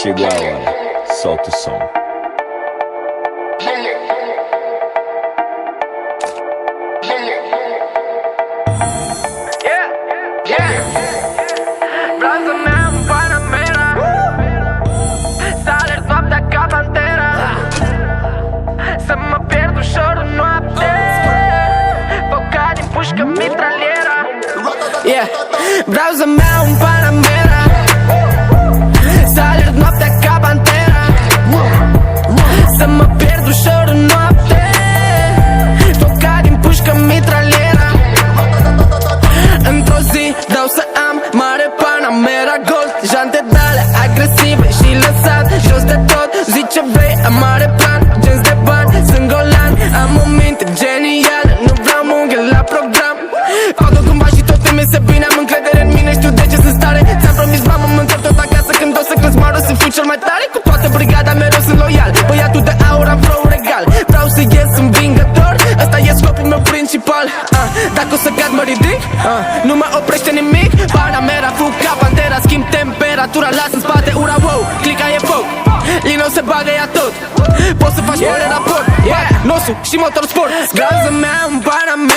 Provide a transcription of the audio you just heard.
Chegou a hora, solta o som. Să mă pierd ușor în noapte, focat din pușcă mitraliera. Yeah, vreau să-mi iau un Panamera, să alerg noaptea ca pantera, să mă pierd ușor în noapte, focat din pușcă mitraliera. Într-o zi vreau să am mare Panamera Gold, jante de-ale agresive și lăsat jos de tot. Zici ce vrei, am mare plan, genți de bani, sunt golan. Am o minte genială, nu vreau munghe la program. Fac tot cumva și tot îmi iese bine, am încredere în mine, știu de ce sunt stare. Ți-am promis, mamă, mă întorc tot acasă când o să cresc maro, să fiu cel mai tare. Cu toată brigada mereu sunt loial, băiatul de aur, am flow regal. Vreau să ies învingător, ăsta e scopul meu principal. Dacă o să cad mă ridic, nu mă oprește nimic. Panamera, fug ca pantera, schimb temperatura, las în spate ura, wow, clica e foc. Lino se bagă ea tot, poți să faci fără raport, nosul și motor sport. Vreau să-mi iau un Panamera,